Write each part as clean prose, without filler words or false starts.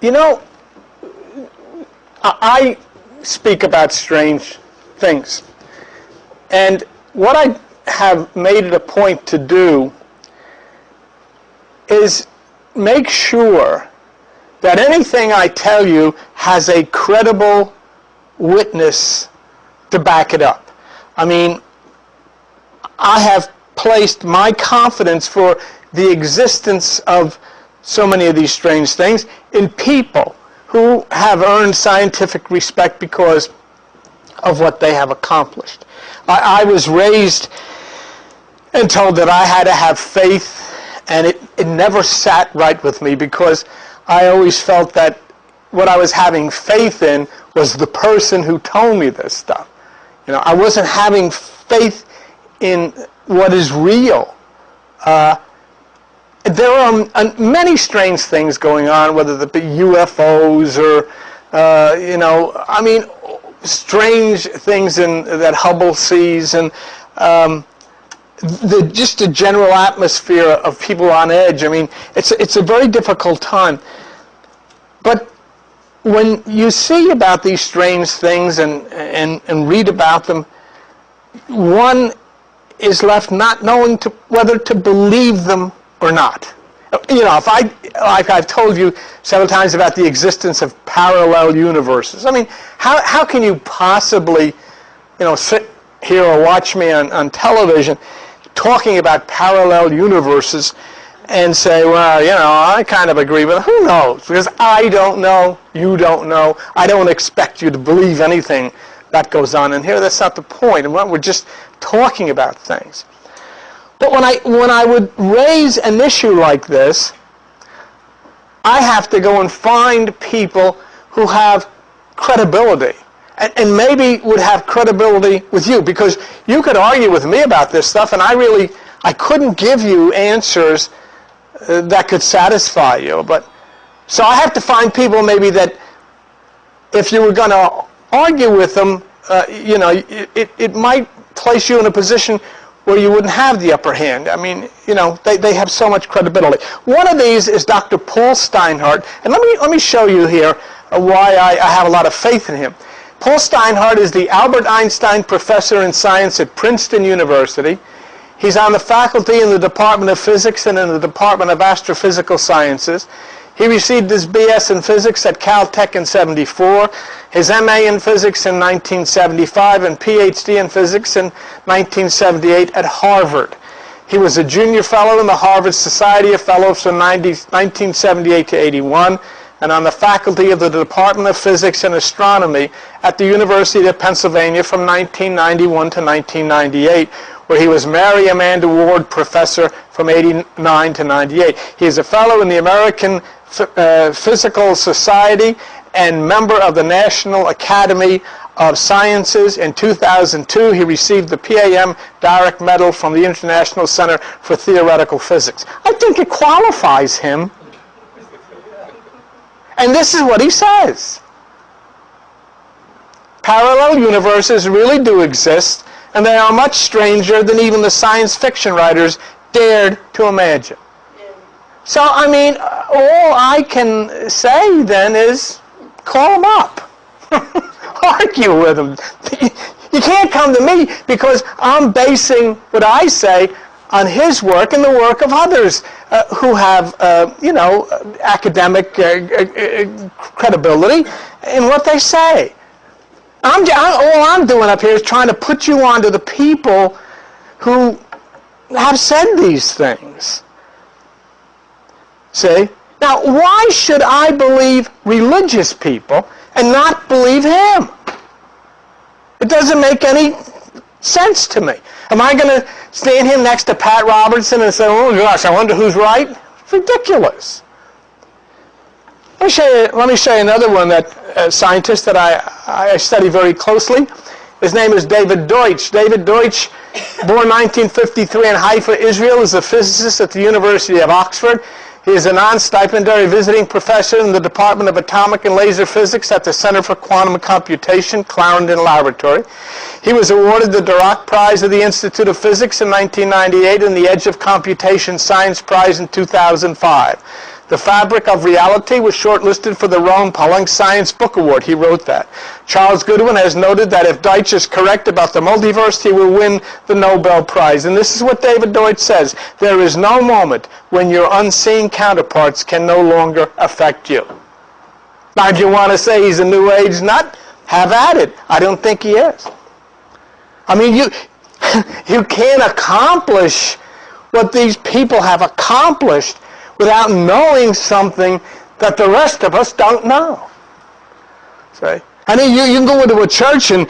You know, I speak about strange things. And what I have made it a point to do is make sure that anything I tell you has a credible witness to back it up. I mean, I have placed my confidence for the existence of so many of these strange things in people who have earned scientific respect because of what they have accomplished. I was raised and told that I had to have faith, and it never sat right with me because I always felt that what I was having faith in was the person who told me this stuff. You know, I wasn't having faith in what is real. There are many strange things going on, whether it be UFOs or, I mean, strange things that Hubble sees, and just the general atmosphere of people on edge. I mean, it's a very difficult time. But when you see about these strange things and read about them, one is left not knowing whether to believe them or not. You know, like I've told you several times about the existence of parallel universes. I mean, how can you possibly, sit here or watch me on television talking about parallel universes and say, well, I kind of agree with it. Who knows? Because I don't know, you don't know. I don't expect you to believe anything that goes on in here. That's not the point. And we're just talking about things. But when I would raise an issue like this, I have to go and find people who have credibility and maybe would have credibility with you, because you could argue with me about this stuff and I couldn't give you answers that could satisfy you. So I have to find people maybe that if you were going to argue with them, it might place you in a position where you wouldn't have the upper hand. I mean, they have so much credibility. One of these is Dr. Paul Steinhardt, and let me show you here why I have a lot of faith in him. Paul Steinhardt is the Albert Einstein Professor in Science at Princeton University. He's on the faculty in the Department of Physics and in the Department of Astrophysical Sciences. He received his B.S. in Physics at Caltech in '74, his M.A. in Physics in 1975, and Ph.D. in Physics in 1978 at Harvard. He was a junior fellow in the Harvard Society of Fellows from 1978 to 81, and on the faculty of the Department of Physics and Astronomy at the University of Pennsylvania from 1991 to 1998, where he was Mary Amanda Ward Professor from 89 to 98. He is a fellow in the American Physical Society and member of the National Academy of Sciences. In 2002, he received the PAM Direct Medal from the International Center for Theoretical Physics. I think it qualifies him. And this is what he says. Parallel universes really do exist, and they are much stranger than even the science fiction writers dared to imagine. So, I mean, all I can say then is call them up. Argue with them. You can't come to me because I'm basing what I say on his work and the work of others who have, academic credibility in what they say. All I'm doing up here is trying to put you onto the people who have said these things. See? Now, why should I believe religious people and not believe him? It doesn't make any sense to me. Am I going to stand here next to Pat Robertson and say, oh gosh, I wonder who's right? It's ridiculous. Let me show you another one, that scientist that I study very closely. His name is David Deutsch. David Deutsch, born 1953 in Haifa, Israel, is a physicist at the University of Oxford. He is a non-stipendiary visiting professor in the Department of Atomic and Laser Physics at the Center for Quantum Computation, Clarendon Laboratory. He was awarded the Dirac Prize of the Institute of Physics in 1998 and the Edge of Computation Science Prize in 2005. The Fabric of Reality was shortlisted for the Rome Pulling Science Book Award. He wrote that. Charles Goodwin has noted that if Deutsch is correct about the multiverse, he will win the Nobel Prize. And this is what David Deutsch says: there is no moment when your unseen counterparts can no longer affect you. Now, if you want to say he's a New Age nut, have at it. I don't think he is. I mean, you can't accomplish what these people have accomplished without knowing something that the rest of us don't know. See? I mean, you can go into a church and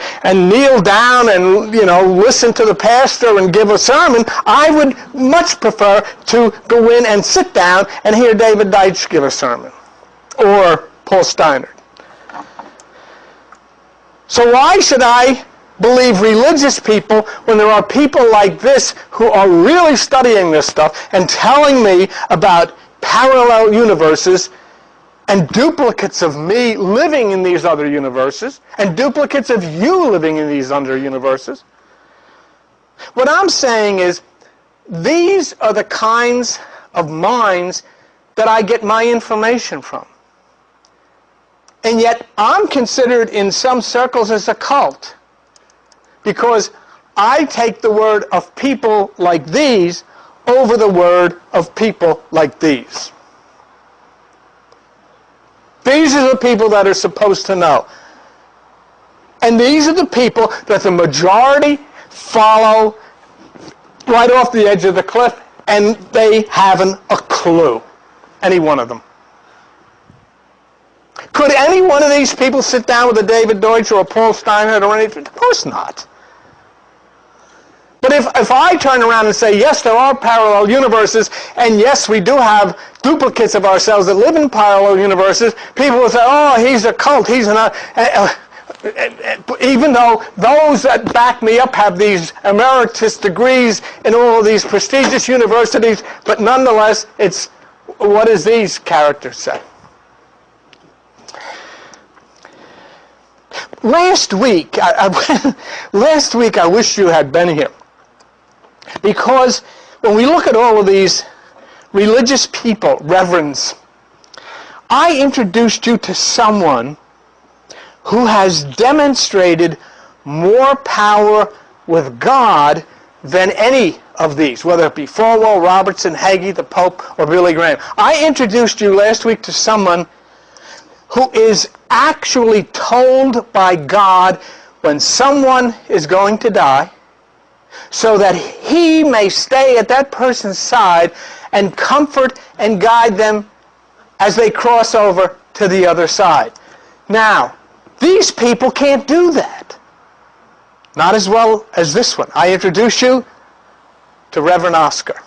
kneel down and, listen to the pastor and give a sermon. I would much prefer to go in and sit down and hear David Deitch give a sermon, or Paul Steiner. So why should I believe religious people when there are people like this who are really studying this stuff and telling me about parallel universes and duplicates of me living in these other universes and duplicates of you living in these other universes? What I'm saying is these are the kinds of minds that I get my information from. And yet I'm considered in some circles as a cult, because I take the word of people like these over the word of people like these. These are the people that are supposed to know. And these are the people that the majority follow right off the edge of the cliff, and they haven't a clue, any one of them. Could any one of these people sit down with a David Deutsch or a Paul Steiner or anything? Of course not. But if I turn around and say, yes, there are parallel universes, and yes, we do have duplicates of ourselves that live in parallel universes, people will say, oh, he's a cult, he's an... even though those that back me up have these emeritus degrees in all of these prestigious universities, but nonetheless, it's, what does these characters say? Last week, I wish you had been here, because when we look at all of these religious people, reverends, I introduced you to someone who has demonstrated more power with God than any of these, whether it be Falwell, Robertson, Hagee, the Pope, or Billy Graham. I introduced you last week to someone who is actually told by God when someone is going to die, so that he may stay at that person's side and comfort and guide them as they cross over to the other side. Now, these people can't do that. Not as well as this one. I introduce you to Reverend Oscar.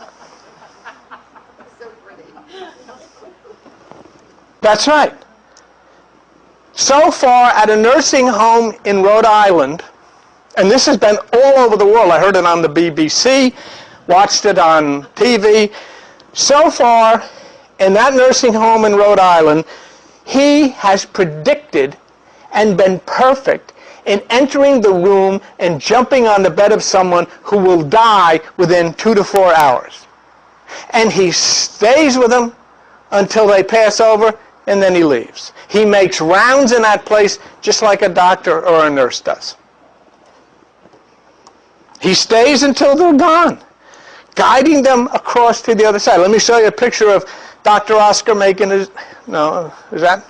That's right. So far at a nursing home in Rhode Island, and this has been all over the world. I heard it on the BBC, watched it on TV. So far in that nursing home in Rhode Island, he has predicted and been perfect in entering the room and jumping on the bed of someone who will die within 2 to 4 hours. And he stays with them until they pass over, and then he leaves. He makes rounds in that place just like a doctor or a nurse does. He stays until they're gone, guiding them across to the other side. Let me show you a picture of Dr. Oscar making his... No, is that...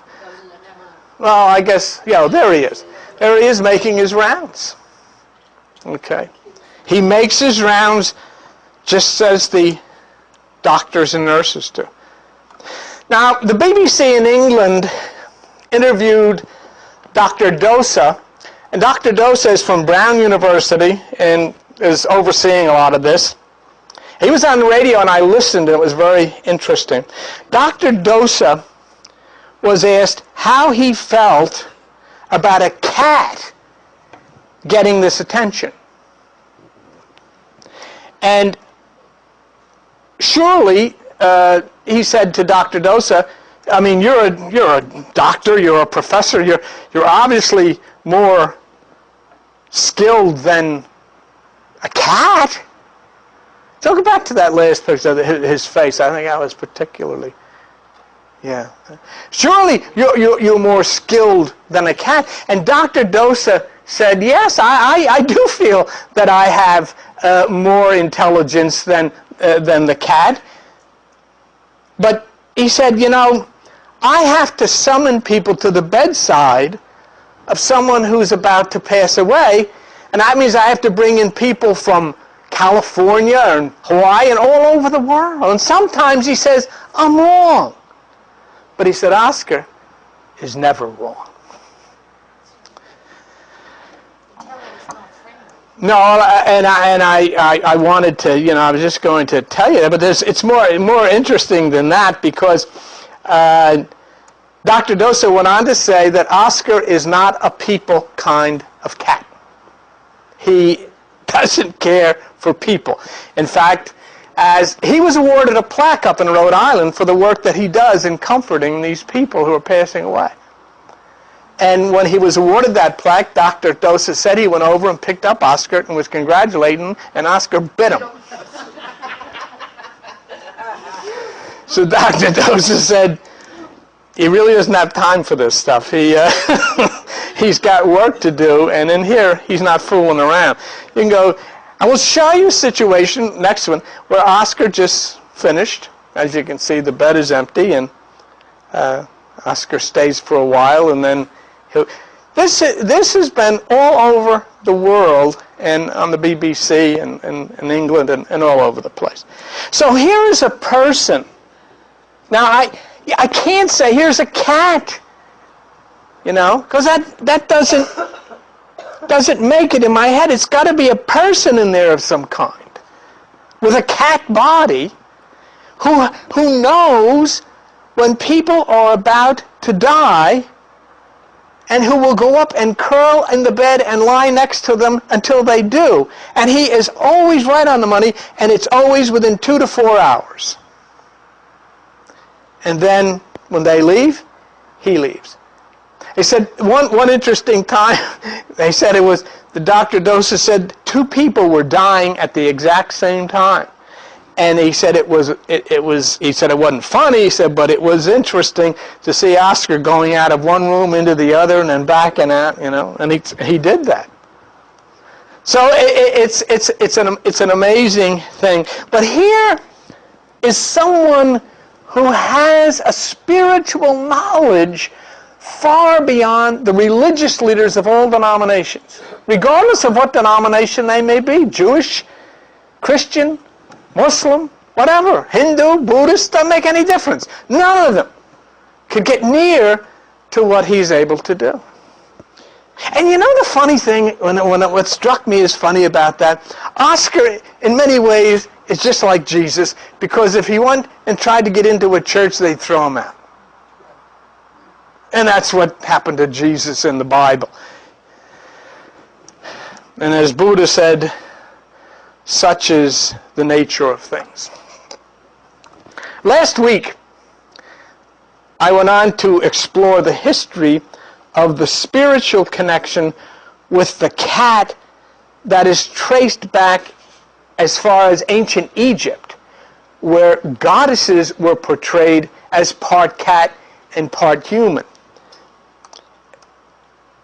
Well, I guess, yeah, there he is. There he is making his rounds. Okay. He makes his rounds just as the doctors and nurses do. Now, the BBC in England interviewed Dr. Dosa, and Dr. Dosa is from Brown University and is overseeing a lot of this. He was on the radio and I listened, and it was very interesting. Dr. Dosa was asked how he felt about a cat getting this attention. And surely he said to Dr. Dosa, I mean, you're a doctor, you're a professor, you're obviously more skilled than a cat. So go back to that last picture of his face. I think I was particularly, yeah. Surely you're more skilled than a cat. And Dr. Dosa said, yes, I do feel that I have more intelligence than the cat. But he said, you know, I have to summon people to the bedside of someone who's about to pass away, and that means I have to bring in people from California and Hawaii and all over the world. And sometimes he says, I'm wrong. But he said, Oscar is never wrong. No, and I wanted to, you know, I was just going to tell you that, but it's more interesting than that, because Dr. Dosa went on to say that Oscar is not a people kind of cat. He doesn't care for people. In fact, as he was awarded a plaque up in Rhode Island for the work that he does in comforting these people who are passing away. And when he was awarded that plaque, Dr. Dosa said he went over and picked up Oscar and was congratulating him, and Oscar bit him. So Dr. Dosa said, he really doesn't have time for this stuff. He's got work to do, and in here, he's not fooling around. You can go, I will show you a situation, next one, where Oscar just finished. As you can see, the bed is empty, and Oscar stays for a while, and then this has been all over the world, and on the BBC, and in England, and all over the place. So here is a person. Now, I can't say, here's a cat, you know, because that doesn't make it in my head. It's got to be a person in there of some kind, with a cat body, who knows when people are about to die, and who will go up and curl in the bed and lie next to them until they do. And he is always right on the money, and it's always within 2 to 4 hours. And then when they leave, he leaves. They said one interesting time, they said it was, the Dr. Dosa said 2 people were dying at the exact same time. And he said he said it wasn't funny, he said, but it was interesting to see Oscar going out of one room into the other and then backing out, you know, and he did that. So it's an amazing thing. But here is someone who has a spiritual knowledge far beyond the religious leaders of all denominations, regardless of what denomination they may be, Jewish, Christian, Muslim, whatever, Hindu, Buddhist, doesn't make any difference. None of them could get near to what he's able to do. And you know the funny thing, what struck me as funny about that, Oscar, in many ways, is just like Jesus, because if he went and tried to get into a church, they'd throw him out. And that's what happened to Jesus in the Bible. And as Buddha said, such is the nature of things. Last week, I went on to explore the history of the spiritual connection with the cat that is traced back as far as ancient Egypt, where goddesses were portrayed as part cat and part human.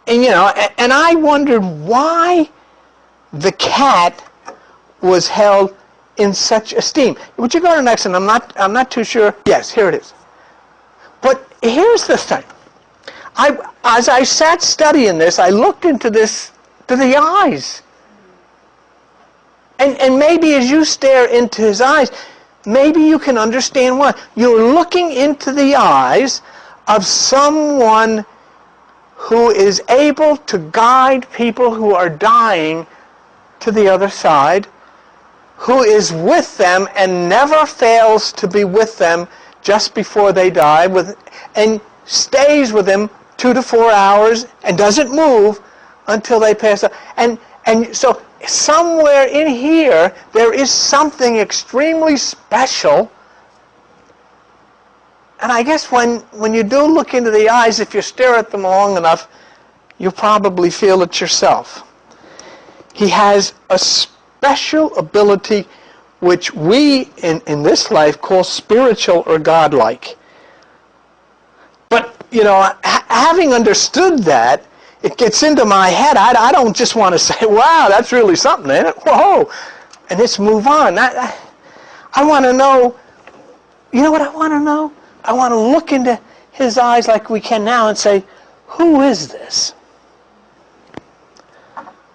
And you know, and I wondered why the cat was held in such esteem. Would you go to the next one? I'm not too sure. Yes, here it is. But here's the thing. As I sat studying this, I looked into this, to the eyes. And maybe as you stare into his eyes, maybe you can understand why. You're looking into the eyes of someone who is able to guide people who are dying to the other side, who is with them and never fails to be with them just before they die, and stays with them 2 to 4 hours and doesn't move until they pass out. And so somewhere in here, there is something extremely special And I guess when you do look into the eyes, if you stare at them long enough, you probably feel it yourself. He has a special ability which we in this life call spiritual or godlike. But, having understood that, it gets into my head. I don't just want to say, wow, that's really something, ain't it? Whoa! And let's move on. I want to know, you know what I want to know? I want to look into his eyes like we can now and say, who is this?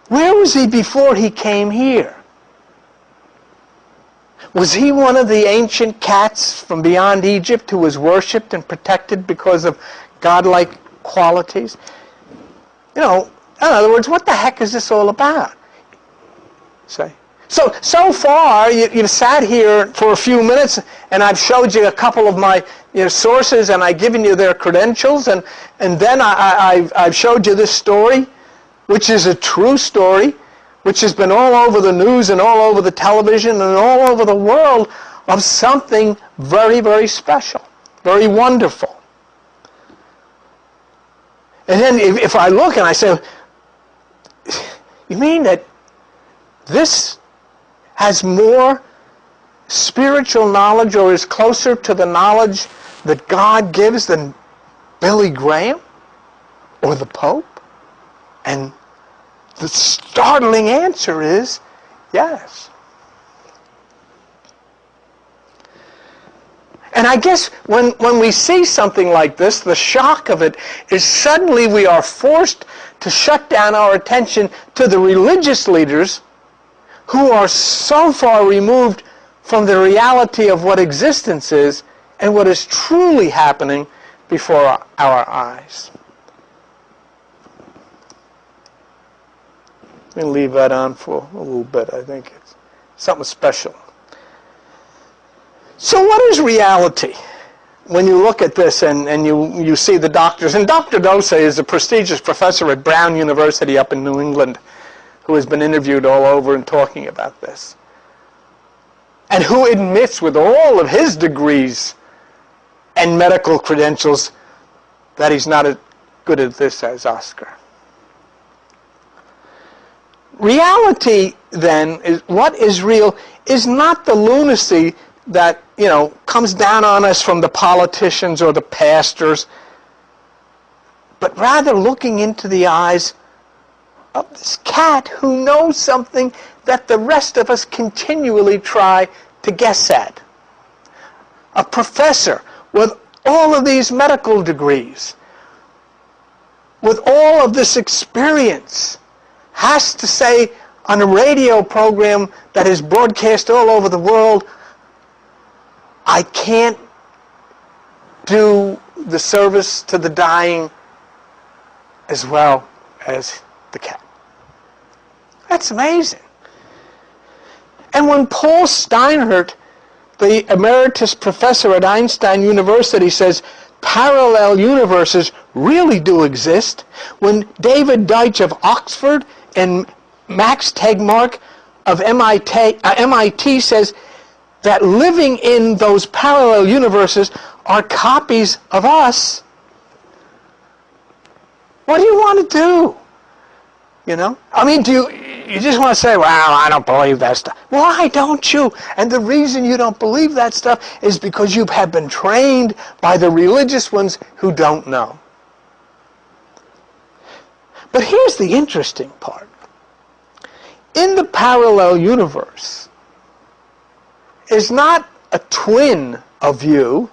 Where was he before he came here? Was he one of the ancient cats from beyond Egypt who was worshipped and protected because of godlike qualities? In other words, what the heck is this all about? Say. So far, you've sat here for a few minutes, and I've showed you a couple of my sources, and I've given you their credentials, and then I've showed you this story, which is a true story, which has been all over the news and all over the television and all over the world, of something very, very special, very wonderful. And then if I look and I say, you mean that this has more spiritual knowledge or is closer to the knowledge that God gives than Billy Graham or the Pope? And the startling answer is yes. And I guess when we see something like this, the shock of it is suddenly we are forced to shut down our attention to the religious leaders who are so far removed from the reality of what existence is and what is truly happening before our eyes. Let me leave that on for a little bit. I think it's something special. So what is reality? When you look at this and you see the doctors, and Dr. Dose is a prestigious professor at Brown University up in New England who has been interviewed all over and talking about this, and who admits with all of his degrees and medical credentials that he's not as good at this as Oscar. Reality, then, is what is real is not the lunacy that, comes down on us from the politicians or the pastors, but rather looking into the eyes of this cat who knows something that the rest of us continually try to guess at. A professor with all of these medical degrees, with all of this experience, has to say on a radio program that is broadcast all over the world, I can't do the service to the dying as well as the cat. That's amazing. And when Paul Steinhardt, the emeritus professor at Einstein University, says parallel universes really do exist, when David Deitch of Oxford and Max Tegmark of MIT says that living in those parallel universes are copies of us, what do you want to do? Do you just want to say, well, I don't believe that stuff. Why don't you? And the reason you don't believe that stuff is because you have been trained by the religious ones who don't know. But here's the interesting part. In the parallel universe is not a twin of you,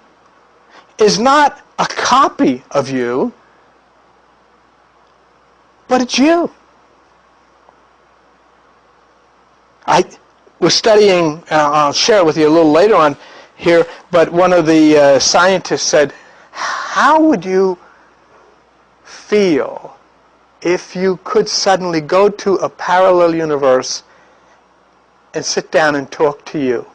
is not a copy of you, but it's you. I was studying, I'll share it with you a little later on here, but one of the scientists said, how would you feel if you could suddenly go to a parallel universe and sit down and talk to you?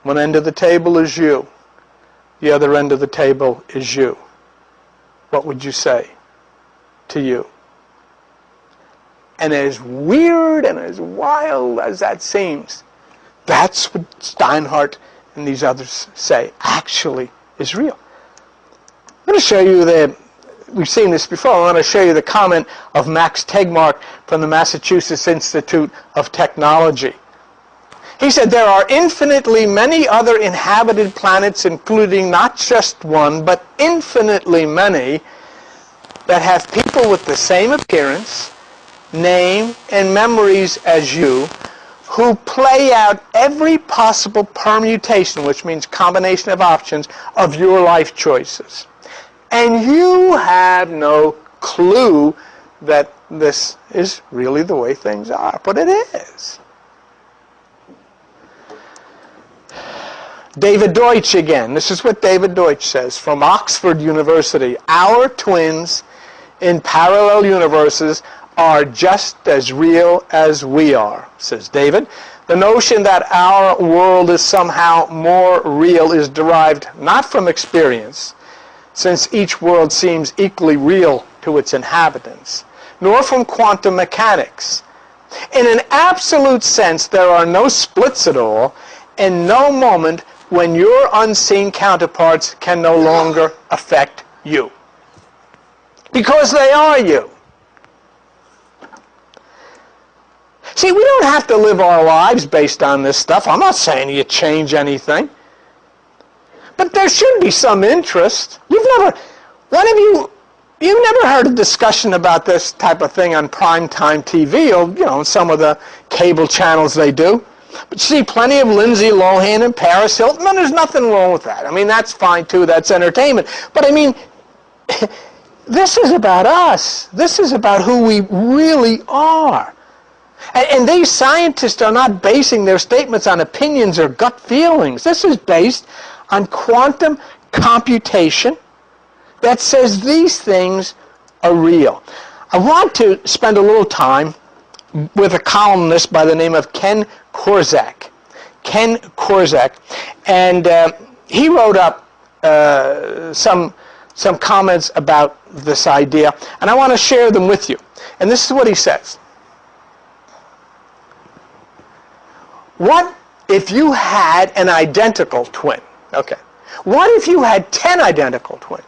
One end of the table is you. The other end of the table is you. What would you say to you? And as weird and as wild as that seems, That's what Steinhardt and these others say actually is real. I'm going to show you we've seen this before. I want to show you the comment of Max Tegmark from the Massachusetts Institute of Technology. He said, there are infinitely many other inhabited planets, including not just one, but infinitely many, that have people with the same appearance, name, and memories as you, who play out every possible permutation, which means combination of options, of your life choices. And you have no clue that this is really the way things are, but it is. David Deutsch again. This is what David Deutsch says from Oxford University. Our twins in parallel universes are just as real as we are, says David. The notion that our world is somehow more real is derived not from experience, since each world seems equally real to its inhabitants, nor from quantum mechanics. In an absolute sense, there are no splits at all, and no moment when your unseen counterparts can no longer affect you. Because they are you. See, we don't have to live our lives based on this stuff. I'm not saying you change anything. But there should be some interest. You've never heard a discussion about this type of thing on primetime TV or, some of the cable channels they do. But you see plenty of Lindsay Lohan and Paris Hilton, and there's nothing wrong with that. I mean, that's fine too. That's entertainment. But I mean, this is about us. This is about who we really are. And these scientists are not basing their statements on opinions or gut feelings. This is based on quantum computation that says these things are real. I want to spend a little time with a columnist by the name of Ken Korczak. Ken Korczak. And he wrote up some comments about this idea, and I want to share them with you. And this is what he says. What if you had an identical twin? Okay. What if you had 10 identical twins?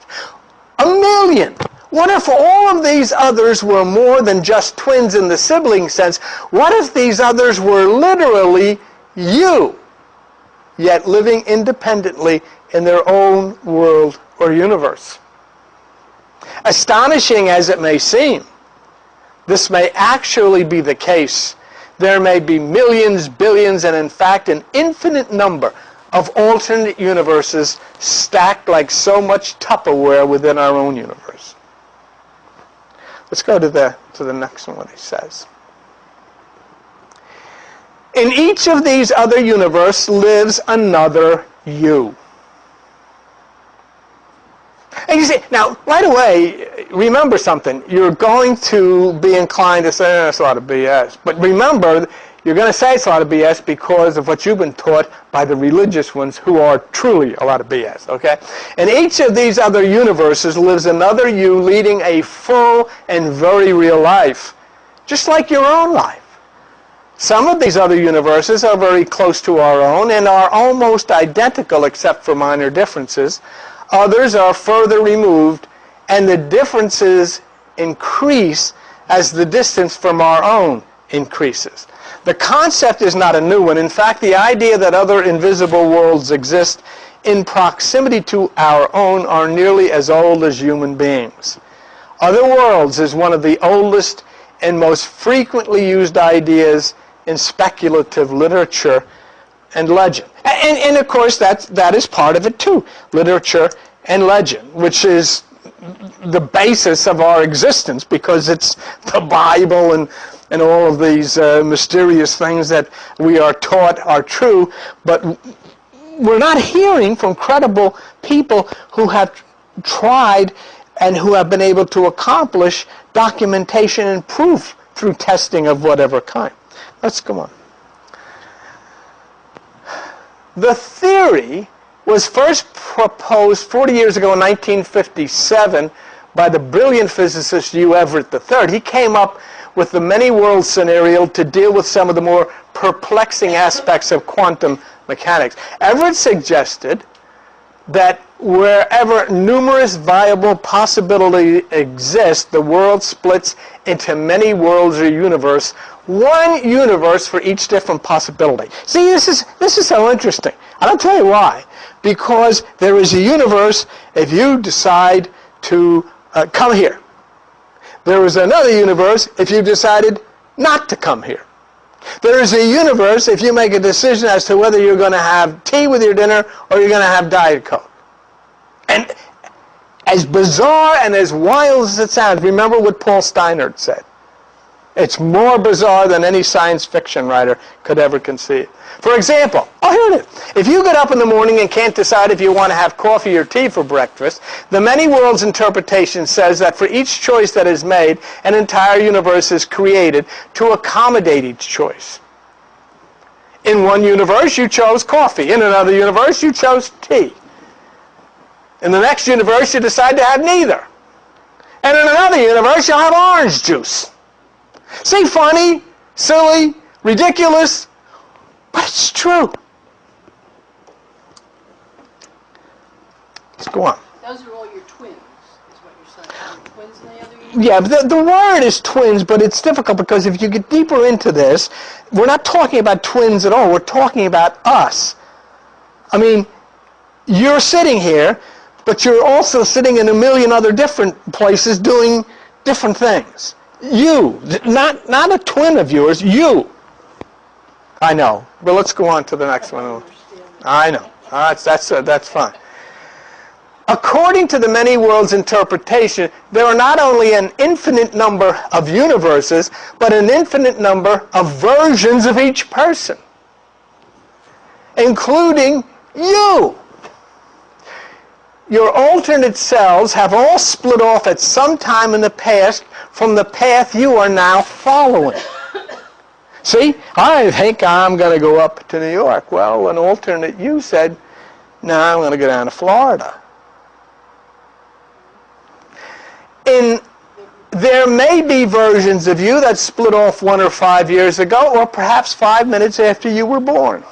1,000,000. What if all of these others were more than just twins in the sibling sense? What if these others were literally you, yet living independently in their own world or universe? Astonishing as it may seem, this may actually be the case. There may be millions, billions, and in fact an infinite number of alternate universes stacked like so much Tupperware within our own universe. Let's go to the next one, what he says. In each of these other universes lives another you. And you see, now, right away, remember something. You're going to be inclined to say, that's a lot of BS. But remember, you're going to say it's a lot of BS because of what you've been taught by the religious ones who are truly a lot of BS, okay? In each of these other universes lives another you leading a full and very real life, just like your own life. Some of these other universes are very close to our own and are almost identical except for minor differences. Others are further removed, and the differences increase as the distance from our own increases. The concept is not a new one. In fact, the idea that other invisible worlds exist in proximity to our own are nearly as old as human beings. Other worlds is one of the oldest and most frequently used ideas in speculative literature and legend. And of course, that is part of it too, literature and legend, which is the basis of our existence because it's the Bible and all of these mysterious things that we are taught are true, but we're not hearing from credible people who have tried and who have been able to accomplish documentation and proof through testing of whatever kind. Let's go on. The theory was first proposed 40 years ago in 1957 by the brilliant physicist Hugh Everett III. He came up with the many worlds scenario to deal with some of the more perplexing aspects of quantum mechanics. Everett suggested that wherever numerous viable possibilities exist, the world splits into many worlds or universe, one universe for each different possibility. See, this is so interesting. And I'll tell you why. Because there is a universe if you decide to come here. There is another universe if you decided not to come here. There is a universe if you make a decision as to whether you're going to have tea with your dinner or you're going to have Diet Coke. And as bizarre and as wild as it sounds, remember what Paul Steinert said. It's more bizarre than any science fiction writer could ever conceive. For example, here it is. If you get up in the morning and can't decide if you want to have coffee or tea for breakfast, the many worlds interpretation says that for each choice that is made, an entire universe is created to accommodate each choice. In one universe, you chose coffee. In another universe, you chose tea. In the next universe, you decide to have neither. And in another universe, you'll have orange juice. See, funny, silly, ridiculous, but it's true. Let's go on. Those are all your twins, is what you're saying. Are your twins in the other universe? Yeah, the word is twins, but it's difficult because if you get deeper into this, we're not talking about twins at all. We're talking about us. I mean, you're sitting here, but you're also sitting in a million other different places doing different things. You, not a twin of yours, you. I know, but let's go on to the next one. I know. That's fine. According to the many worlds interpretation, there are not only an infinite number of universes, but an infinite number of versions of each person, including you. Your alternate selves have all split off at some time in the past from the path you are now following. See, I think I'm going to go up to New York. Well, an alternate you said, no, I'm going to go down to Florida. There may be versions of you that split off 1 or 5 years ago, or perhaps 5 minutes after you were born.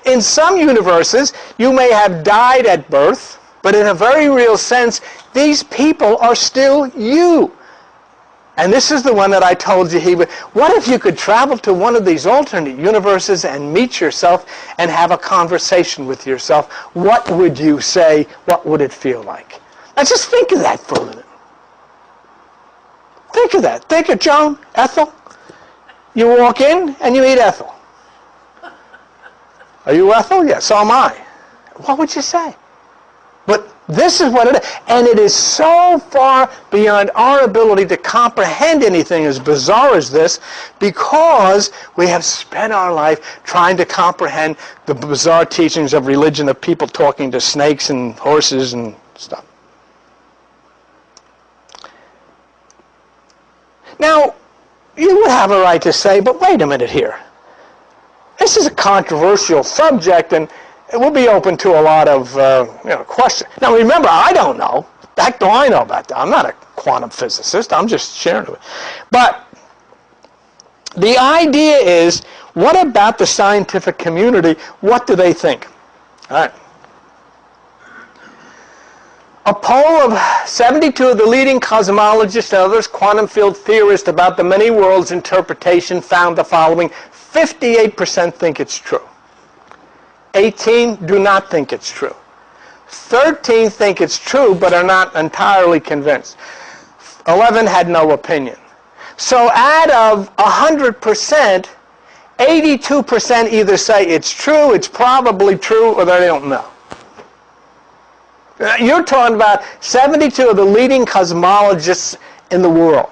In some universes, you may have died at birth, but in a very real sense, these people are still you. And this is the one that I told you, what if you could travel to one of these alternate universes and meet yourself and have a conversation with yourself? What would you say? What would it feel like? Now just think of that for a minute. Think of that. Think of Joan, Ethel. You walk in and you meet Ethel. Are you Ethel? Yes, so am I. What would you say? But this is what it is. And it is so far beyond our ability to comprehend anything as bizarre as this because we have spent our life trying to comprehend the bizarre teachings of religion of people talking to snakes and horses and stuff. Now, you would have a right to say, but wait a minute here. This is a controversial subject, and it will be open to a lot of questions. Now, remember, I don't know. Heck do I know about that? I'm not a quantum physicist. I'm just sharing it. But the idea is, what about the scientific community? What do they think? All right. A poll of 72 of the leading cosmologists and others, quantum field theorists about the many worlds interpretation found the following. 58% think it's true. 18 do not think it's true. 13 think it's true but are not entirely convinced. 11 had no opinion. So out of 100%, 82% either say it's true, it's probably true, or they don't know. You're talking about 72 of the leading cosmologists in the world.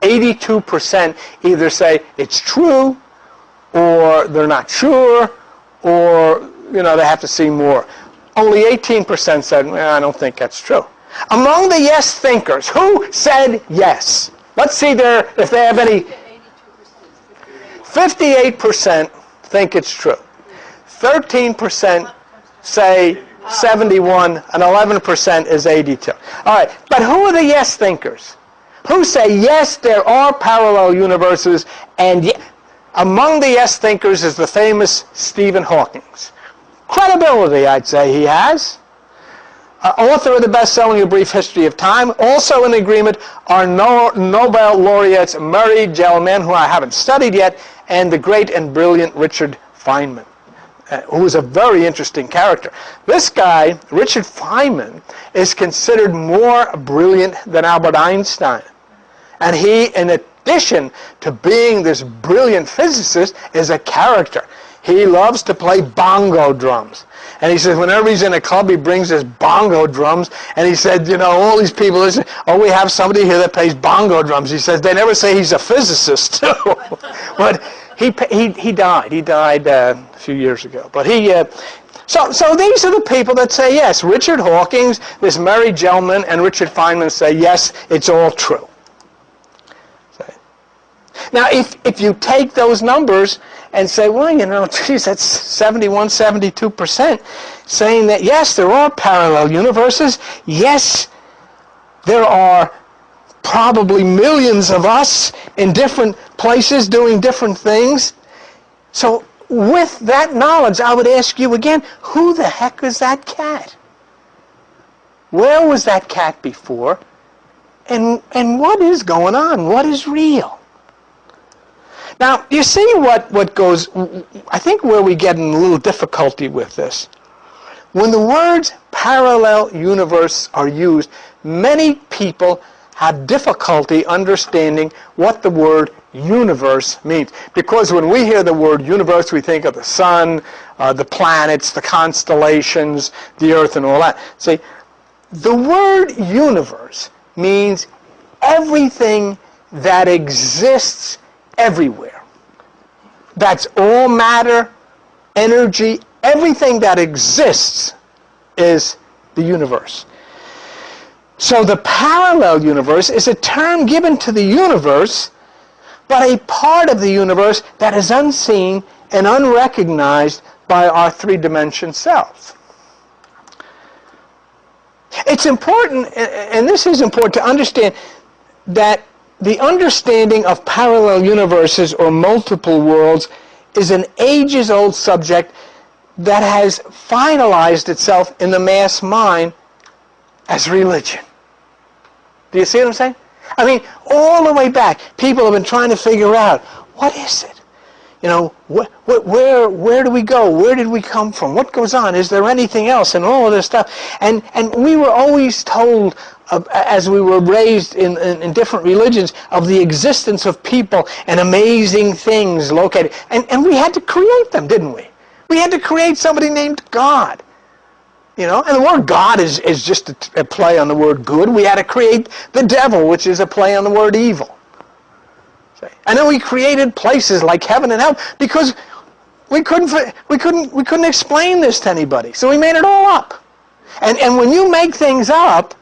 82% either say it's true, or they're not sure, or they have to see more. Only 18% said, I don't think that's true. Among the yes thinkers, who said yes? Let's see if they have any. 58% think it's true. 13% say 71, and 11% is 82. All right, but who are the yes thinkers? who say, yes, there are parallel universes, and among the yes thinkers is the famous Stephen Hawking. Credibility, I'd say he has. Author of the best-selling A Brief History of Time. Also in agreement are Nobel laureates Murray Gell-Mann, who I haven't studied yet, and the great and brilliant Richard Feynman, who is a very interesting character. This guy, Richard Feynman, is considered more brilliant than Albert Einstein. And he, in addition to being this brilliant physicist, is a character. He loves to play bongo drums. And he says whenever he's in a club, he brings his bongo drums. And he said, you know, all these people, listen, oh, we have somebody here that plays bongo drums. He says, they never say he's a physicist, too. But he died. He died a few years ago. But so these are the people that say yes. Richard Hawking, this Murray Gell-Mann, and Richard Feynman say yes, it's all true. Now, if you take those numbers and say, well, you know, geez, that's 71, 72%, saying that, yes, there are parallel universes. Yes, there are probably millions of us in different places doing different things. So with that knowledge, I would ask you again, who the heck is that cat? Where was that cat before? And what is going on? What is real? Now, you see what goes, I think where we get in a little difficulty with this. When the words parallel universe are used, many people have difficulty understanding what the word universe means. Because when we hear the word universe, we think of the sun, the planets, the constellations, the earth, and all that. See, the word universe means everything that exists everywhere. That's all matter, energy, everything that exists is the universe. So the parallel universe is a term given to the universe, but a part of the universe that is unseen and unrecognized by our three-dimension selves. It's important, and this is important to understand, that the understanding of parallel universes or multiple worlds is an ages-old subject that has finalized itself in the mass mind as religion. Do you see what I'm saying? I mean, all the way back, people have been trying to figure out, what is it? You know, where do we go? Where did we come from? What goes on? Is there anything else? And all of this stuff. And we were always told, as we were raised in different religions, of the existence of people and amazing things located. And we had to create them, didn't we? We had to create somebody named God. You know, and the word God is just a play on the word good. We had to create the devil, which is a play on the word evil. And then we created places like heaven and hell because we couldn't explain this to anybody. So we made it all up. And when you make things up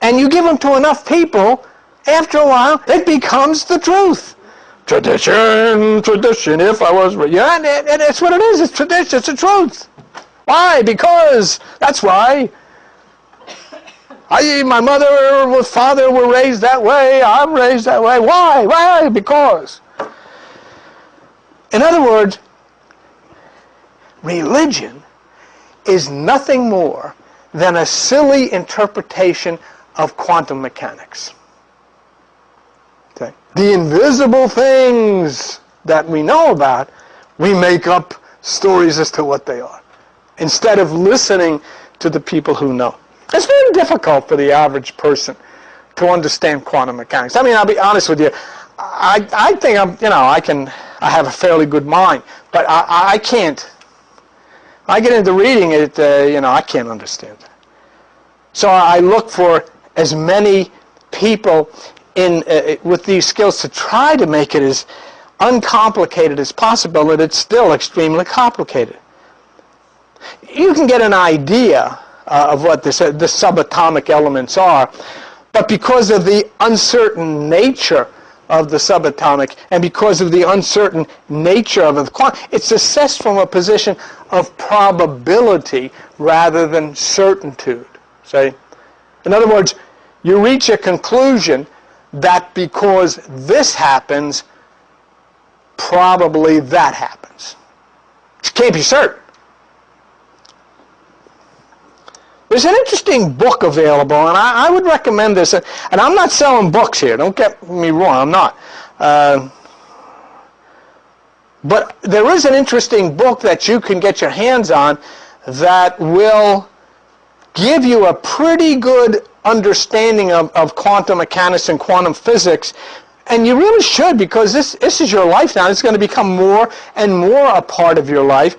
and you give them to enough people, after a while it becomes the truth. Tradition, if I was right. Yeah, and that's what it is. It's tradition. It's the truth. Why? Because that's why. My mother or father were raised that way. I'm raised that way. Why? Why? Because. In other words, religion is nothing more than a silly interpretation of quantum mechanics. Okay. The invisible things that we know about, we make up stories as to what they are, instead of listening to the people who know. It's very difficult for the average person to understand quantum mechanics. I mean, I'll be honest with you. I think I have a fairly good mind, but I can't. I get into reading it, I can't understand it. So I look for as many people with these skills to try to make it as uncomplicated as possible, but it's still extremely complicated. You can get an idea of what the subatomic elements are, but because of the uncertain nature of the subatomic and because of the uncertain nature of the quantum, it's assessed from a position of probability rather than certitude. See? In other words, you reach a conclusion that because this happens, probably that happens. You can't be certain. There's an interesting book available, and I would recommend this. And I'm not selling books here. Don't get me wrong. I'm not. But there is an interesting book that you can get your hands on that will give you a pretty good understanding of quantum mechanics and quantum physics. And you really should, because this is your life now. It's going to become more and more a part of your life.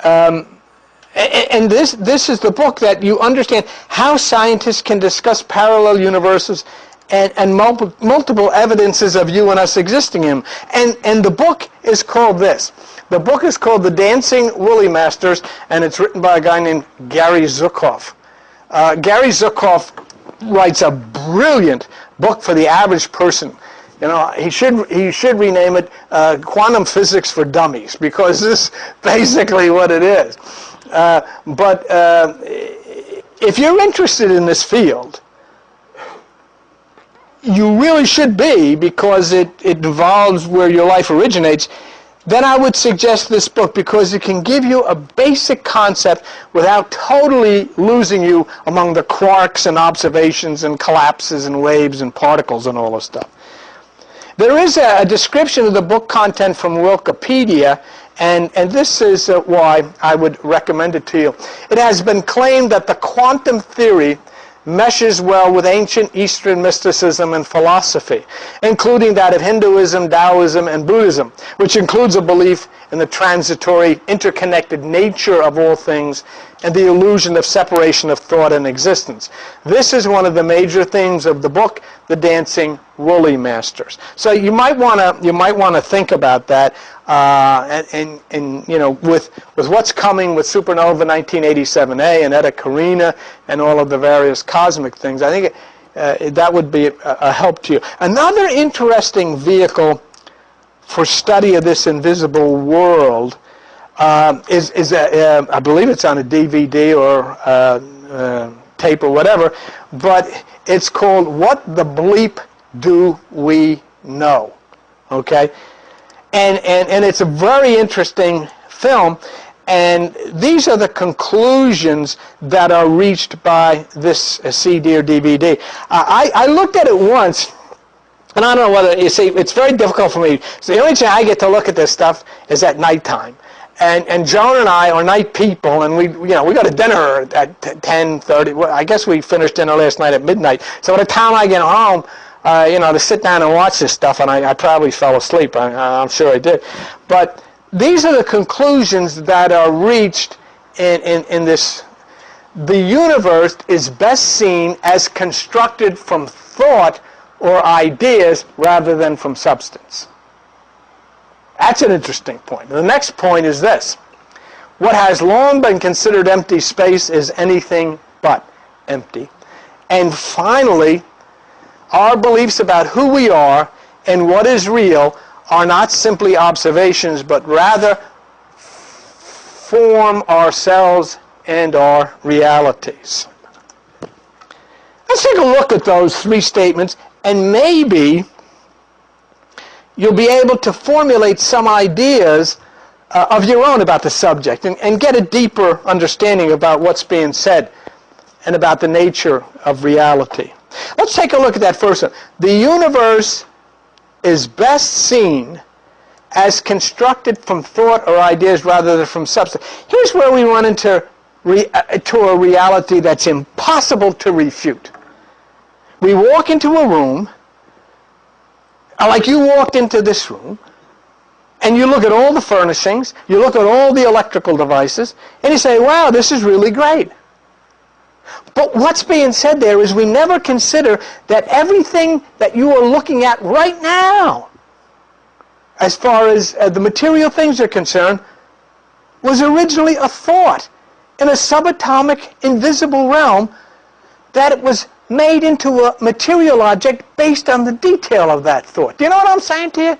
And this is the book that you understand how scientists can discuss parallel universes and multiple evidences of you and us existing in them. And the book is called this. The book is called The Dancing Woolly Masters, and it's written by a guy named Gary Zukav. Gary Zukav writes a brilliant book for the average person. You know, he should rename it Quantum Physics for Dummies, because this is basically what it is. But if you're interested in this field, you really should be, because it involves where your life originates. Then I would suggest this book, because it can give you a basic concept without totally losing you among the quarks and observations and collapses and waves and particles and all this stuff. There is a description of the book content from Wikipedia, and this is why I would recommend it to you. It has been claimed that the quantum theory meshes well with ancient Eastern mysticism and philosophy, including that of Hinduism, Taoism, and Buddhism, which includes a belief in the transitory, interconnected nature of all things and the illusion of separation of thought and existence. This is one of the major themes of the book, The Dancing Woolly Masters. So you might want to think about that, and you know, with what's coming with Supernova 1987A and Eta Carina and all of the various cosmic things. I think that would be a help to you. Another interesting vehicle for study of this invisible world is I believe it's on a DVD or tape or whatever, but it's called What the Bleep Do We Know? Okay? And it's a very interesting film, and these are the conclusions that are reached by this CD or DVD. I looked at it once, and I don't know whether, you see, it's very difficult for me. So the only time I get to look at this stuff is at nighttime. And Joan and I are night people, and we go to dinner at 10:30. Well, I guess we finished dinner last night at midnight. So by the time I get home, to sit down and watch this stuff, and I probably fell asleep. I'm sure I did. But these are the conclusions that are reached in this. The universe is best seen as constructed from thought or ideas rather than from substance. That's an interesting point. The next point is this. What has long been considered empty space is anything but empty. And finally, our beliefs about who we are and what is real are not simply observations, but rather form ourselves and our realities. Let's take a look at those three statements, and maybe you'll be able to formulate some ideas of your own about the subject and get a deeper understanding about what's being said and about the nature of reality. Let's take a look at that first one. The universe is best seen as constructed from thought or ideas rather than from substance. Here's where we run into a reality that's impossible to refute. We walk into a room, like you walked into this room, and you look at all the furnishings, you look at all the electrical devices, and you say, wow, this is really great. But what's being said there is we never consider that everything that you are looking at right now, as far as the material things are concerned, was originally a thought in a subatomic, invisible realm that it was made into a material object based on the detail of that thought. Do you know what I'm saying to you?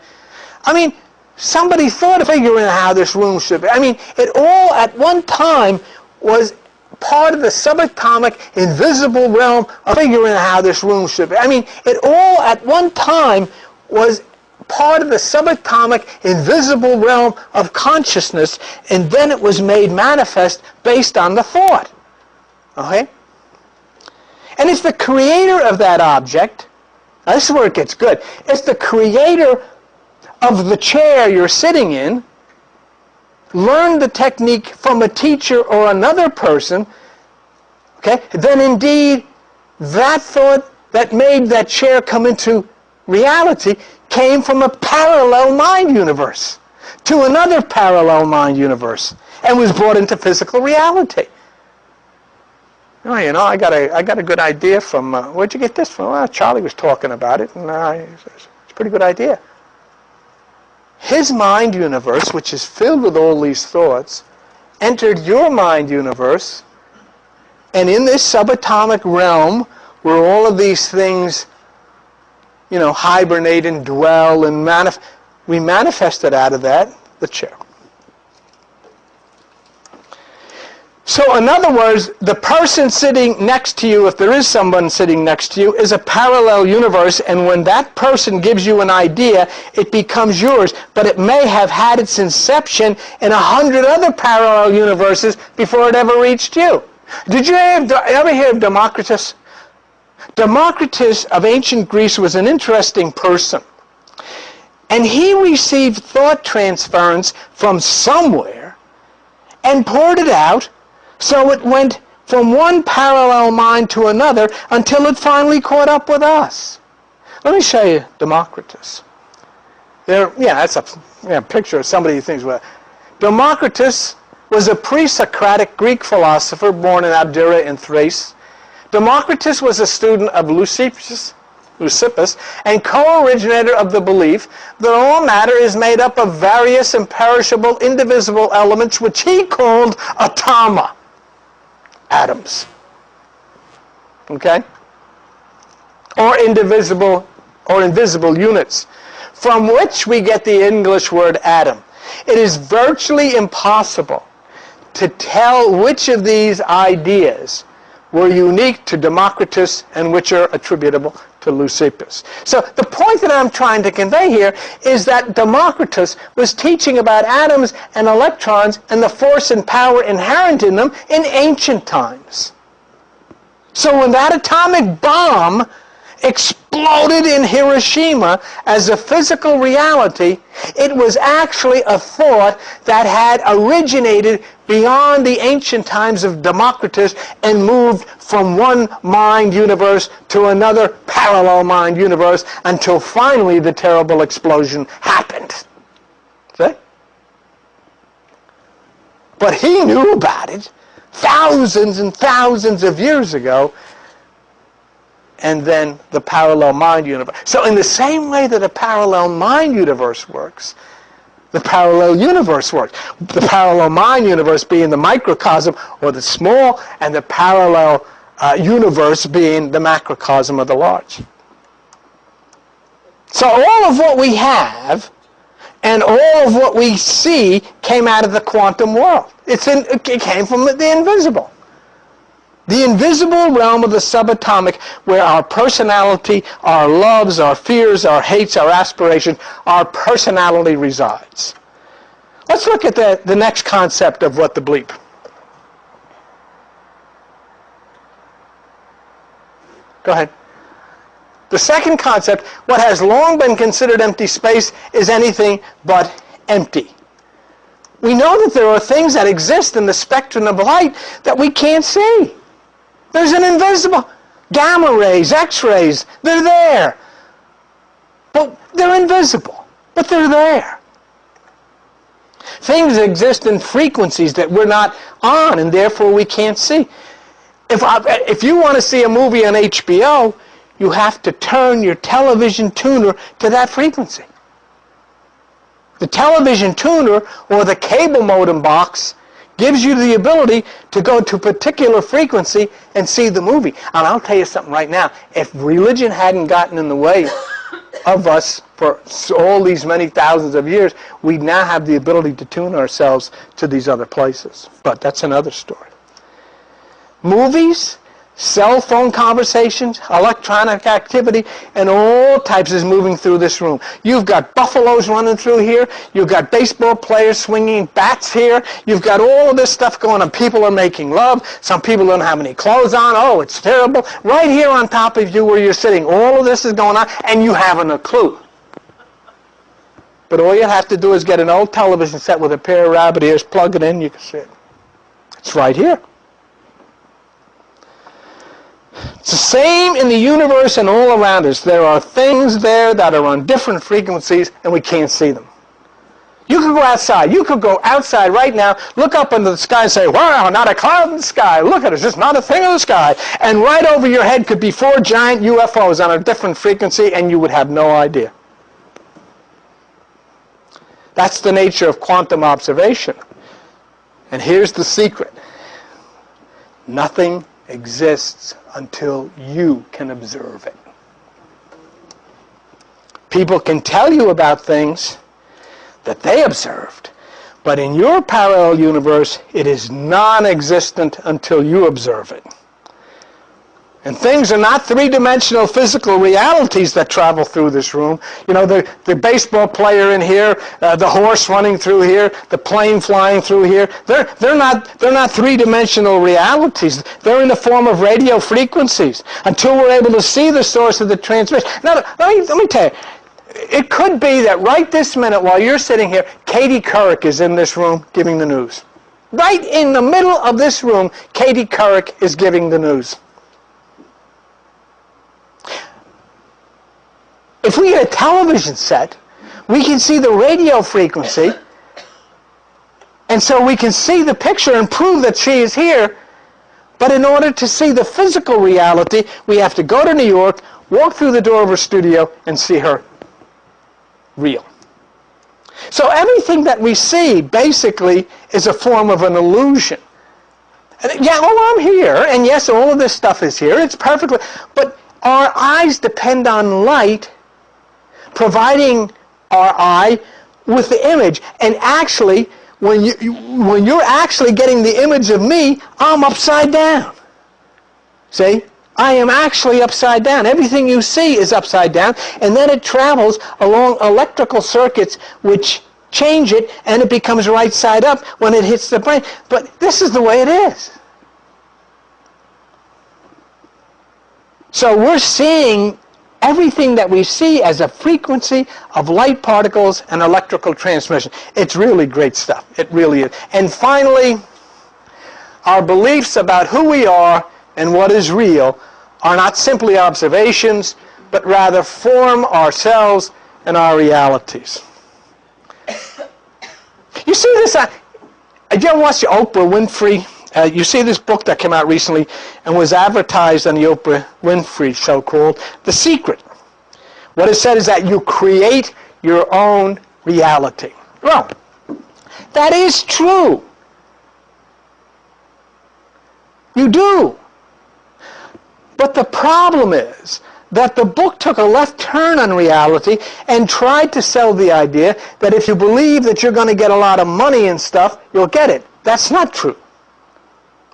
I mean, somebody thought of figuring out how this room should be. I mean, it all at one time was part of the subatomic invisible realm of figuring out how this room should be. I mean, it all at one time was part of the subatomic invisible realm of consciousness, and then it was made manifest based on the thought. Okay? And it's the creator of that object. Now this is where it gets good. It's the creator of the chair you're sitting in, learned the technique from a teacher or another person, okay, then indeed that thought that made that chair come into reality came from a parallel mind universe to another parallel mind universe and was brought into physical reality. Oh, I got a good idea from, where'd you get this from? Well, Charlie was talking about it, and it's a pretty good idea. His mind universe, which is filled with all these thoughts, entered your mind universe, and in this subatomic realm where all of these things, hibernate and dwell and we manifested out of that the chair. So in other words, the person sitting next to you, if there is someone sitting next to you, is a parallel universe, and when that person gives you an idea, it becomes yours, but it may have had its inception in 100 other parallel universes before it ever reached you. Did you ever hear of Democritus? Democritus of ancient Greece was an interesting person, and he received thought transference from somewhere and poured it out. So it went from one parallel mind to another until it finally caught up with us. Let me show you Democritus. That's a picture of somebody who thinks, well, Democritus was a pre-Socratic Greek philosopher born in Abdera in Thrace. Democritus was a student of Leucippus and co-originator of the belief that all matter is made up of various imperishable, indivisible elements which he called atoma. Atoms. Okay? Or indivisible or invisible units, from which we get the English word atom. It is virtually impossible to tell which of these ideas were unique to Democritus and which are attributable to Leucippus. So the point that I'm trying to convey here is that Democritus was teaching about atoms and electrons and the force and power inherent in them in ancient times. So when that atomic bomb exploded in Hiroshima as a physical reality, it was actually a thought that had originated beyond the ancient times of Democritus and moved from one mind universe to another parallel mind universe until finally the terrible explosion happened. See? But he knew about it thousands and thousands of years ago, and then the parallel mind universe. So in the same way that a parallel mind universe works, the parallel universe works. The parallel mind universe being the microcosm or the small, and the parallel universe being the macrocosm of the large. So all of what we have and all of what we see came out of the quantum world. It came from the invisible. The invisible realm of the subatomic, where our personality, our loves, our fears, our hates, our aspirations, our personality resides. Let's look at the next concept of what the bleep. Go ahead. The second concept, what has long been considered empty space, is anything but empty. We know that there are things that exist in the spectrum of light that we can't see. There's an invisible gamma rays, X-rays, they're there. But they're invisible, but they're there. Things exist in frequencies that we're not on, and therefore we can't see. If you want to see a movie on HBO, you have to turn your television tuner to that frequency. The television tuner or the cable modem box gives you the ability to go to a particular frequency and see the movie. And I'll tell you something right now. If religion hadn't gotten in the way of us for all these many thousands of years, we'd now have the ability to tune ourselves to these other places. But that's another story. movies, cell phone conversations, electronic activity, and all types is moving through this room. You've got buffaloes running through here. You've got baseball players swinging bats here. You've got all of this stuff going on. People are making love. Some people don't have any clothes on. Oh, it's terrible. Right here on top of you where you're sitting, all of this is going on, and you haven't a clue. But all you have to do is get an old television set with a pair of rabbit ears, plug it in, you can see it. It's right here. It's the same in the universe and all around us. There are things there that are on different frequencies and we can't see them. You could go outside. You could go outside right now, look up into the sky and say, wow, not a cloud in the sky. Look at it. It's just not a thing in the sky. And right over your head could be 4 giant UFOs on a different frequency and you would have no idea. That's the nature of quantum observation. And here's the secret. Nothing exists until you can observe it. People can tell you about things that they observed, but in your parallel universe, it is non-existent until you observe it. And things are not three-dimensional physical realities that travel through this room. You know, the baseball player in here, the horse running through here, the plane flying through here. They're not three-dimensional realities. They're in the form of radio frequencies until we're able to see the source of the transmission. Now, let me tell you, it could be that right this minute while you're sitting here, Katie Couric is in this room giving the news. Right in the middle of this room, Katie Couric is giving the news. If we get a television set, we can see the radio frequency, and so we can see the picture and prove that she is here. But in order to see the physical reality, we have to go to New York, walk through the door of her studio, and see her real. So everything that we see basically is a form of an illusion. And yeah, oh, I'm here, and yes, all of this stuff is here. It's perfectly, but our eyes depend on light providing our eye with the image. And actually, when you're actually getting the image of me, I'm upside down. See? I am actually upside down. Everything you see is upside down, and then it travels along electrical circuits which change it, and it becomes right side up when it hits the brain. But this is the way it is. So we're seeing everything that we see as a frequency of light particles and electrical transmission. It's really great stuff. It really is. And finally, our beliefs about who we are and what is real are not simply observations, but rather form ourselves and our realities. You see this, did you ever watch the Oprah Winfrey? You see this book that came out recently and was advertised on the Oprah Winfrey show called The Secret. What it said is that you create your own reality. Well, that is true. You do. But the problem is that the book took a left turn on reality and tried to sell the idea that if you believe that you're going to get a lot of money and stuff, you'll get it. That's not true.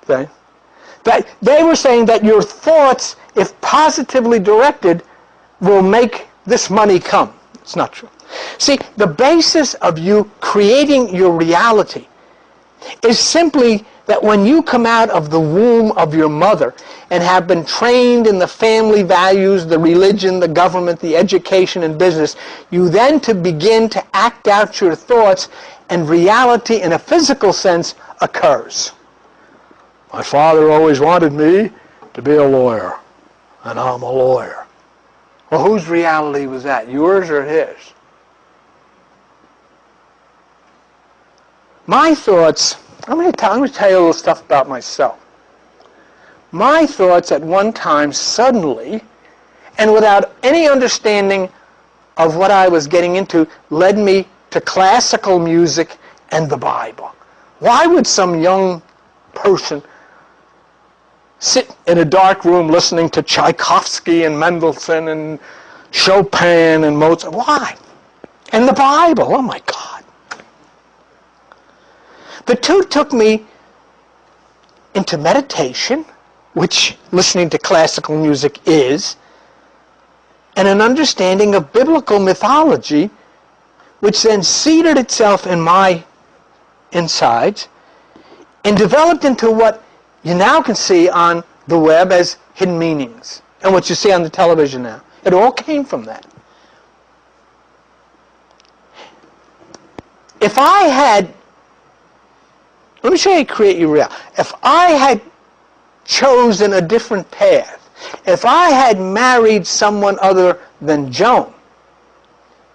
Okay? That they were saying that your thoughts, if positively directed, will make this money come. It's not true. See, the basis of you creating your reality is simply that when you come out of the womb of your mother and have been trained in the family values, the religion, the government, the education, and business, you then to begin to act out your thoughts, and reality in a physical sense occurs. My father always wanted me to be a lawyer, and I'm a lawyer. Well, whose reality was that, yours or his? My thoughts, I'm going to tell you a little stuff about myself. My thoughts at one time suddenly, and without any understanding of what I was getting into, led me to classical music and the Bible. Why would some young person sit in a dark room listening to Tchaikovsky and Mendelssohn and Chopin and Mozart? Why? And the Bible, oh my God. The two took me into meditation, which listening to classical music is, and an understanding of biblical mythology, which then seeded itself in my insides and developed into what you now can see on the web as hidden meanings, and what you see on the television now. It all came from that. If I had, let me show you Create You Real. If I had chosen a different path, if I had married someone other than Joan,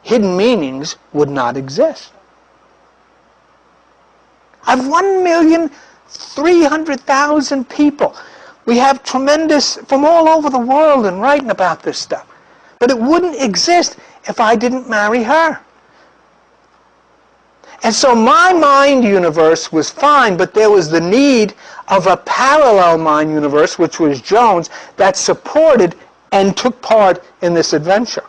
hidden meanings would not exist. I've 1,300,000 people. We have tremendous from all over the world and writing about this stuff. But it wouldn't exist if I didn't marry her. And so my mind universe was fine, but there was the need of a parallel mind universe, which was Joan's, that supported and took part in this adventure.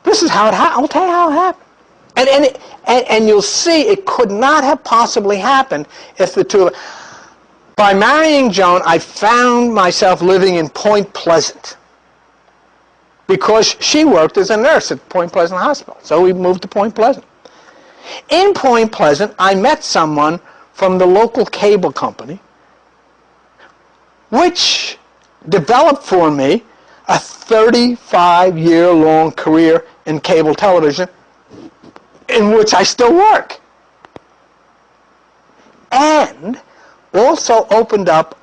This is how it happened. I'll tell you how it happened. And you'll see it could not have possibly happened if the two of us. By marrying Joan, I found myself living in Point Pleasant, because she worked as a nurse at Point Pleasant Hospital. So we moved to Point Pleasant. In Point Pleasant, I met someone from the local cable company, which developed for me a 35-year-long career in cable television, in which I still work. And also opened up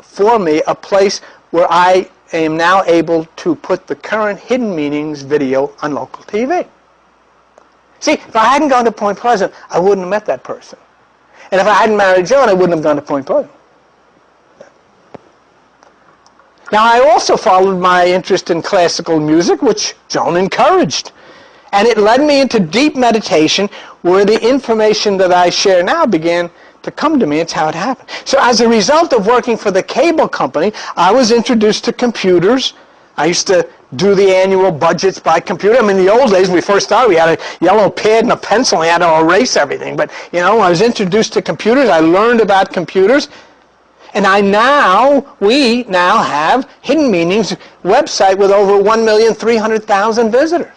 for me a place where I am now able to put the current Hidden Meanings video on local TV. See, if I hadn't gone to Point Pleasant, I wouldn't have met that person. And if I hadn't married Joan, I wouldn't have gone to Point Pleasant. Now, I also followed my interest in classical music, which Joan encouraged. And it led me into deep meditation, where the information that I share now began to come to me. It's how it happened. So as a result of working for the cable company, I was introduced to computers. I used to do the annual budgets by computer. I mean, in the old days, when we first started, we had a yellow pad and a pencil, and we had to erase everything. But, you know, I was introduced to computers. I learned about computers. And we now have Hidden Meanings website with over 1,300,000 visitors.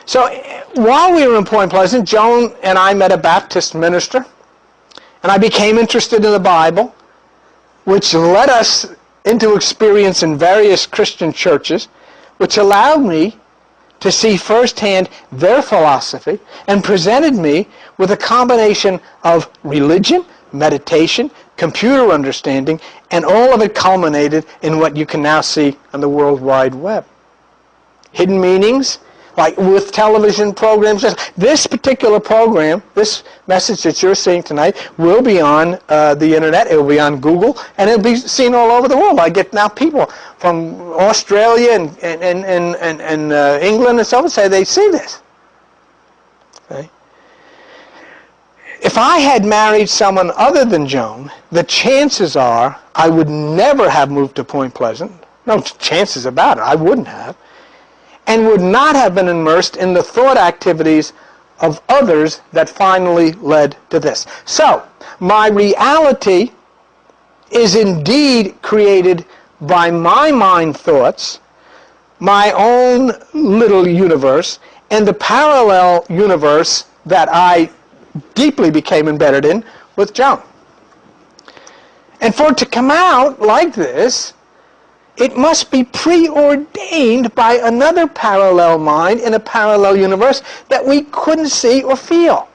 So while we were in Point Pleasant, Joan and I met a Baptist minister, and I became interested in the Bible, which led us into experience in various Christian churches, which allowed me to see firsthand their philosophy and presented me with a combination of religion, meditation, computer understanding, and all of it culminated in what you can now see on the World Wide Web. Hidden Meanings, like with television programs. This particular program, this message that you're seeing tonight, will be on the internet. It will be on Google, and it'll be seen all over the world. I get now people from Australia and England and so on say they see this. Okay? If I had married someone other than Joan, the chances are I would never have moved to Point Pleasant. No chances about it. I wouldn't have. And would not have been immersed in the thought activities of others that finally led to this. So, my reality is indeed created by my mind thoughts, my own little universe, and the parallel universe that I deeply became embedded in with Joan. And for it to come out like this, it must be preordained by another parallel mind in a parallel universe that we couldn't see or feel.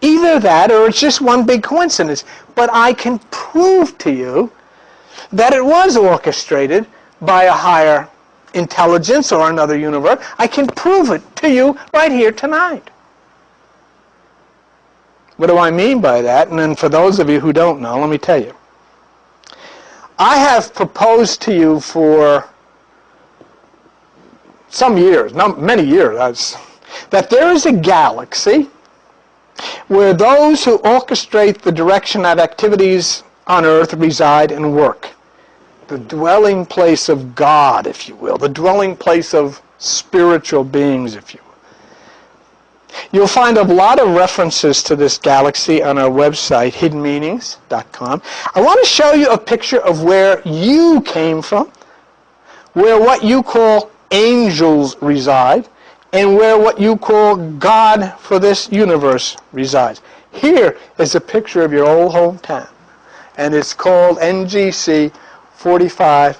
Either that or it's just one big coincidence. But I can prove to you that it was orchestrated by a higher intelligence or another universe. I can prove it to you right here tonight. What do I mean by that? And then for those of you who don't know, let me tell you. I have proposed to you for some years, many years, that there is a galaxy where those who orchestrate the direction of activities on Earth reside and work. The dwelling place of God, if you will. The dwelling place of spiritual beings, if you will. You'll find a lot of references to this galaxy on our website, hiddenmeanings.com. I want to show you a picture of where you came from, where what you call angels reside, and where what you call God for this universe resides. Here is a picture of your old hometown, and it's called NGC 45